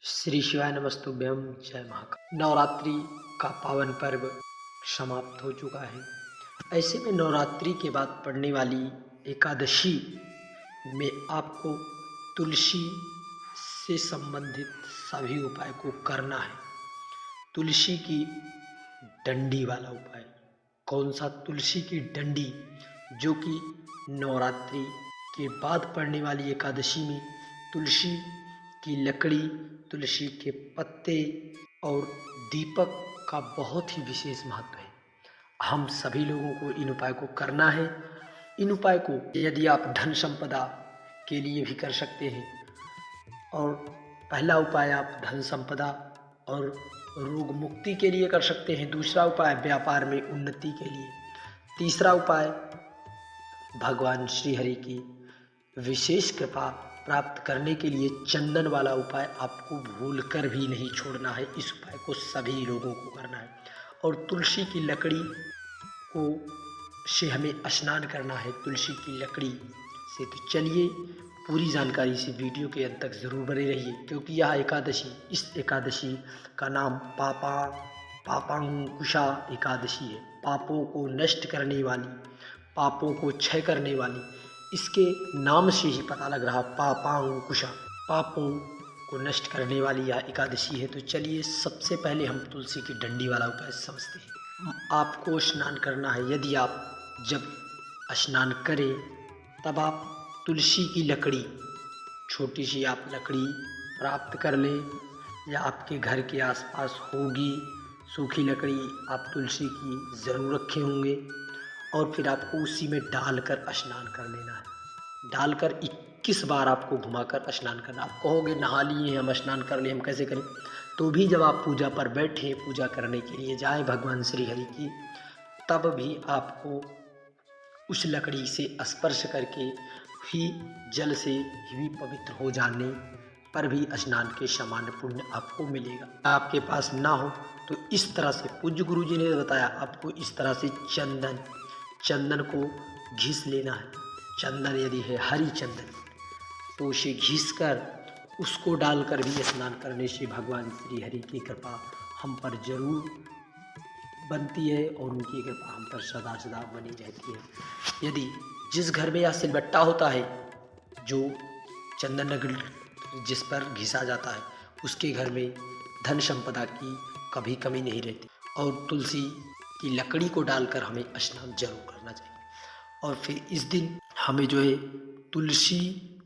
श्री शिवाय नमस्तुभ्यम। जय महाकाल। नवरात्रि का पावन पर्व समाप्त हो चुका है। ऐसे में नवरात्रि के बाद पड़ने वाली एकादशी में आपको तुलसी से संबंधित सभी उपाय को करना है। तुलसी की डंडी वाला उपाय। कौन सा? तुलसी की डंडी, जो कि नवरात्रि के बाद पड़ने वाली एकादशी में तुलसी की लकड़ी, तुलसी के पत्ते और दीपक का बहुत ही विशेष महत्व है। हम सभी लोगों को इन उपाय को करना है। इन उपाय को यदि आप धन संपदा के लिए भी कर सकते हैं, और पहला उपाय आप धन संपदा और रोग मुक्ति के लिए कर सकते हैं। दूसरा उपाय व्यापार में उन्नति के लिए। तीसरा उपाय भगवान श्री हरि की विशेष कृपा प्राप्त करने के लिए चंदन वाला उपाय आपको भूलकर भी नहीं छोड़ना है। इस उपाय को सभी लोगों को करना है। और तुलसी की लकड़ी को से हमें स्नान करना है, तुलसी की लकड़ी से। तो चलिए, पूरी जानकारी से वीडियो के अंत तक ज़रूर बने रहिए, क्योंकि यह एकादशी, इस एकादशी का नाम पापांकुशा एकादशी है। पापों को नष्ट करने वाली, पापों को क्षय करने वाली, इसके नाम से ही पता लग रहा, पापांकुशा, पापों को नष्ट करने वाली यह एकादशी है। तो चलिए, सबसे पहले हम तुलसी की डंडी वाला उपाय समझते हैं। आपको स्नान करना है। यदि आप जब स्नान करें तब आप तुलसी की लकड़ी, छोटी सी आप लकड़ी प्राप्त कर लें, या आपके घर के आसपास होगी सूखी लकड़ी, आप तुलसी की ज़रूर रखे होंगे। और फिर आपको उसी में डालकर स्नान कर लेना है। डालकर 21 बार आपको घुमाकर स्नान करना। आप कहोगे नहा लिए, हम स्नान कर लिए, हम कैसे करें? तो भी जब आप पूजा पर बैठे, पूजा करने के लिए जाए भगवान श्री हरि की, तब भी आपको उस लकड़ी से स्पर्श करके ही, जल से ही पवित्र हो जाने पर भी स्नान के समान पुण्य आपको मिलेगा। आपके पास ना हो तो इस तरह से, पूज्य गुरु जी ने बताया आपको, इस तरह से चंदन को घिस लेना है। चंदन यदि है हरी चंदन, तो उसे घिस कर उसको डालकर भी स्नान करने से भगवान श्री हरि की कृपा हम पर जरूर बनती है, और उनकी कृपा हम पर सदा सदा बनी रहती है। यदि जिस घर में यह सिलबट्टा होता है, जो चंदन नगड़ जिस पर घिसा जाता है, उसके घर में धन संपदा की कभी कमी नहीं रहती। और तुलसी की लकड़ी को डालकर हमें स्नान जरूर करना चाहिए। और फिर इस दिन हमें जो है तुलसी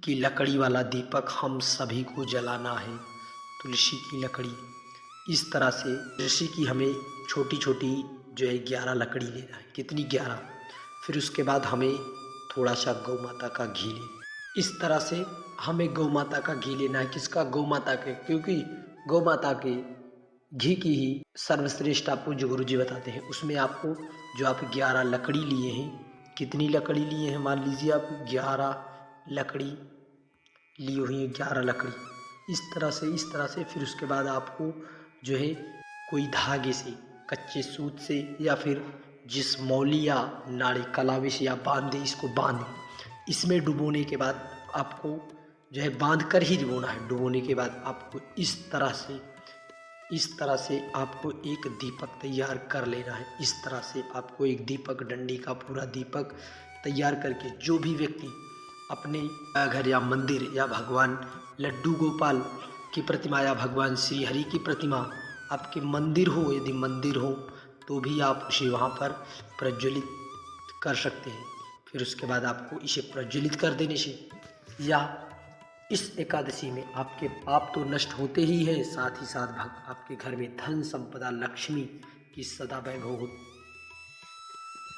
की लकड़ी वाला दीपक हम सभी को जलाना है। तुलसी की लकड़ी, इस तरह से तुलसी की हमें छोटी छोटी जो है 11 लकड़ी लेना है। कितनी? 11। फिर उसके बाद हमें थोड़ा सा गौ माता का घी लेना। इस तरह से हमें गौ माता का घी लेना है। किसका? गौ माता के, क्योंकि गौ माता के घी की ही सर्वश्रेष्ठ आप पूज्य गुरु जी बताते हैं। उसमें आपको, जो आप 11 लकड़ी लिए हैं, कितनी लकड़ी लिए हैं? मान लीजिए आप 11 लकड़ी ली हुई है, 11 लकड़ी। इस तरह से फिर उसके बाद आपको जो है कोई धागे से, कच्चे सूत से, या फिर जिस मौली या नाड़ी कलावे से आप बांधे, इसको बांधे। इसमें डुबोने के बाद आपको जो है बांध कर ही डुबोना है। डुबोने के बाद आपको इस तरह से आपको एक दीपक तैयार कर लेना है। इस तरह से आपको एक दीपक, डंडी का पूरा दीपक तैयार करके, जो भी व्यक्ति अपने घर या मंदिर या भगवान लड्डू गोपाल की प्रतिमा या भगवान श्री हरि की प्रतिमा आपके मंदिर हो, यदि मंदिर हो तो भी आप उसे वहाँ पर प्रज्वलित कर सकते हैं। फिर उसके बाद आपको इसे प्रज्वलित कर देने से, या इस एकादशी में आपके पाप तो नष्ट होते ही हैं, साथ ही साथ आपके घर में धन संपदा, लक्ष्मी की सदा वैभव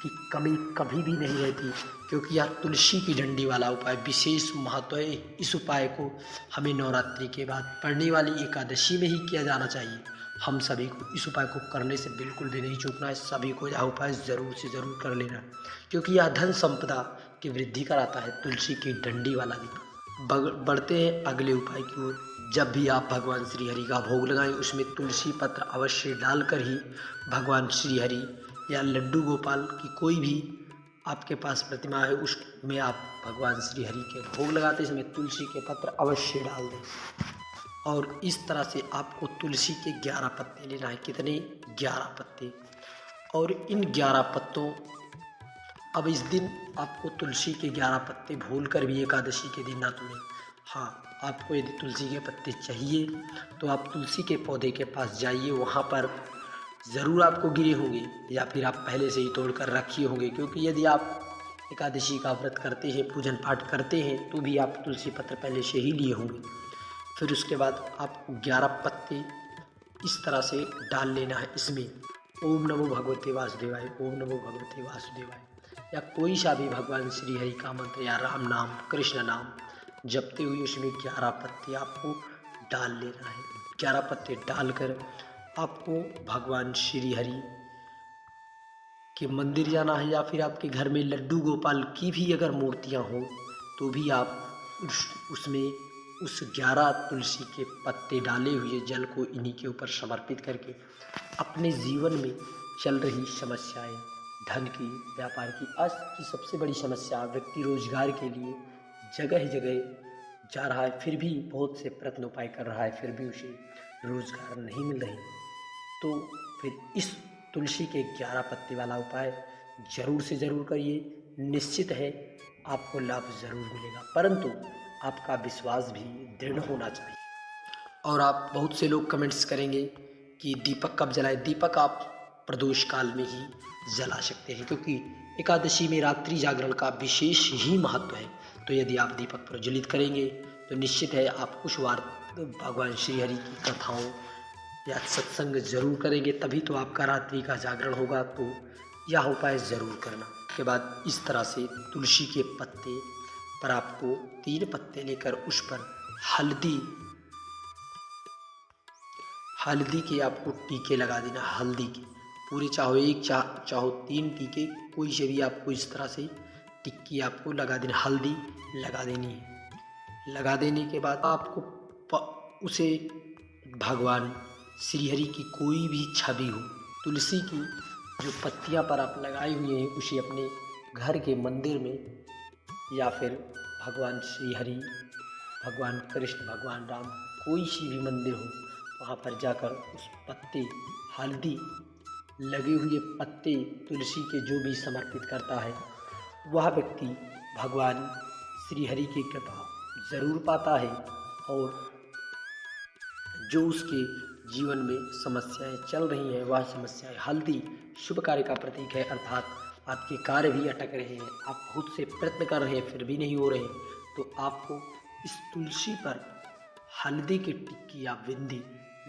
की कमी कभी भी नहीं रहती। क्योंकि यह तुलसी की डंडी वाला उपाय विशेष महत्व है। इस उपाय को हमें नवरात्रि के बाद पड़ने वाली एकादशी में ही किया जाना चाहिए। हम सभी को इस उपाय को करने से बिल्कुल भी नहीं चूकना है। सभी को यह उपाय ज़रूर से ज़रूर कर लेना है, क्योंकि यह धन संपदा की वृद्धि कराता है। तुलसी की डंडी वाला दीपक। बढ़ते हैं अगले उपाय की ओर। जब भी आप भगवान श्री हरि का भोग लगाएं, उसमें तुलसी पत्र अवश्य डालकर ही भगवान श्री हरि या लड्डू गोपाल की कोई भी आपके पास प्रतिमा है, उसमें आप भगवान श्री हरि के भोग लगाते समय तुलसी के पत्र अवश्य डाल दें। और इस तरह से आपको तुलसी के 11 पत्ते लेना है। कितने? 11 पत्ते। और इन 11 पत्तों, अब इस दिन आपको तुलसी के 11 पत्ते भूल कर भी एकादशी के दिन ना तोड़ें। हाँ, आपको यदि तुलसी के पत्ते चाहिए तो आप तुलसी के पौधे के पास जाइए, वहाँ पर ज़रूर आपको गिरे होंगे या फिर आप पहले से ही तोड़ कर रखे होंगे, क्योंकि यदि आप एकादशी का व्रत करते हैं, पूजन पाठ करते हैं, तो भी आप तुलसी पत्र पहले से ही लिए होंगे। फिर उसके बाद आपको 11 पत्ते इस तरह से डाल लेना है इसमें। ओम नमो भगवते वासुदेवाय, ओम नमो भगवते वासुदेवाय, या कोई सा भी भगवान श्री हरि का मंत्र या राम नाम, कृष्ण नाम जपते हुए उसमें 11 पत्ते आपको डाल लेना है। 11 पत्ते डालकर आपको भगवान श्री हरि के मंदिर जाना है, या फिर आपके घर में लड्डू गोपाल की भी अगर मूर्तियाँ हों तो भी आप उसमें उस 11 तुलसी के पत्ते डाले हुए जल को इन्हीं के ऊपर समर्पित करके अपने जीवन में चल रही समस्याएं, धन की, व्यापार की, आज की सबसे बड़ी समस्या, व्यक्ति रोजगार के लिए जगह जगह जा रहा है, फिर भी बहुत से प्रयत्न उपाय कर रहा है, फिर भी उसे रोजगार नहीं मिल रहे, तो फिर इस तुलसी के 11 पत्ते वाला उपाय जरूर से ज़रूर करिए। निश्चित है आपको लाभ ज़रूर मिलेगा, परंतु आपका विश्वास भी दृढ़ होना चाहिए। और आप बहुत से लोग कमेंट्स करेंगे कि दीपक कब जलाए। दीपक आप प्रदोष काल में ही जला सकते हैं, क्योंकि एकादशी में रात्रि जागरण का विशेष ही महत्व है। तो यदि आप दीपक प्रज्वलित करेंगे तो निश्चित है आप कुछ बार भगवान श्री हरि की कथाओं या सत्संग जरूर करेंगे, तभी तो आपका रात्रि का जागरण होगा। तो यह उपाय ज़रूर करना। के बाद इस तरह से तुलसी के पत्ते पर आपको 3 पत्ते लेकर उस पर हल्दी के आपको टीके लगा देना। हल्दी के पूरे, चाहो एक चाहो 3 टीके, कोई से भी आपको इस तरह से टिक्की आपको लगा देना, हल्दी लगा देनी है। लगा देने के बाद आपको उसे भगवान श्री हरि की कोई भी छवि हो, तुलसी की जो पत्तियां पर आप लगाए हुए हैं उसे अपने घर के मंदिर में, या फिर भगवान श्री हरि, भगवान कृष्ण, भगवान राम, कोई सी भी मंदिर हो, वहाँ पर जाकर उस पत्ते, हल्दी लगे हुए पत्ते तुलसी के जो भी समर्पित करता है, वह व्यक्ति भगवान श्री हरि की कृपा ज़रूर पाता है। और जो उसके जीवन में समस्याएं चल रही हैं, वह समस्याएं, हल्दी शुभ कार्य का प्रतीक है, अर्थात आपके कार्य भी अटक रहे हैं, आप खुद से प्रयत्न कर रहे हैं फिर भी नहीं हो रहे, तो आपको इस तुलसी पर हल्दी की टिक्की या बिंदी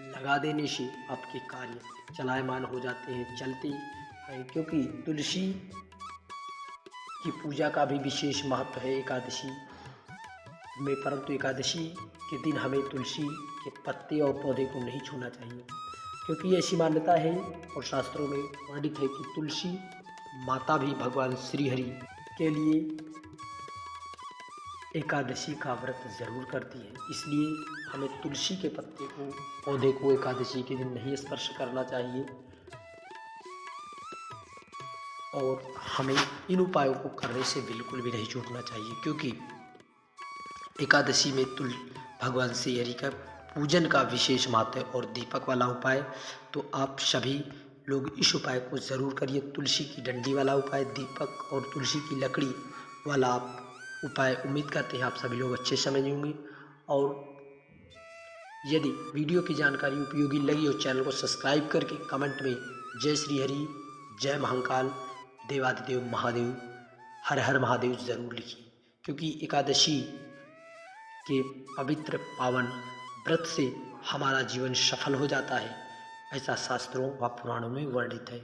लगा देने से आपके कार्य चलायमान हो जाते हैं, चलते हैं। क्योंकि तुलसी की पूजा का भी विशेष महत्व है एकादशी में, परंतु एकादशी के दिन हमें तुलसी के पत्ते और पौधे को नहीं छूना चाहिए, क्योंकि ऐसी मान्यता है और शास्त्रों में वर्णित है कि तुलसी माता भी भगवान श्री हरि के लिए एकादशी का व्रत जरूर करती है। इसलिए हमें तुलसी के पत्ते को, पौधे को एकादशी के दिन नहीं स्पर्श करना चाहिए, और हमें इन उपायों को करने से बिल्कुल भी नहीं छूटना चाहिए, क्योंकि एकादशी में भगवान श्री हरि का पूजन का विशेष महत्व है। और दीपक वाला उपाय तो आप सभी लोग इस उपाय को ज़रूर करिए। तुलसी की डंडी वाला उपाय, दीपक और तुलसी की लकड़ी वाला आप उपाय उम्मीद करते हैं आप सभी लोग अच्छे समझ होंगे। और यदि वीडियो की जानकारी उपयोगी लगी हो, चैनल को सब्सक्राइब करके कमेंट में जय श्री हरि, जय महाकाल, देवादिदेव महादेव, हर हर महादेव ज़रूर लिखिए, क्योंकि एकादशी के पवित्र पावन व्रत से हमारा जीवन सफल हो जाता है, ऐसा शास्त्रों व पुराणों में वर्णित है।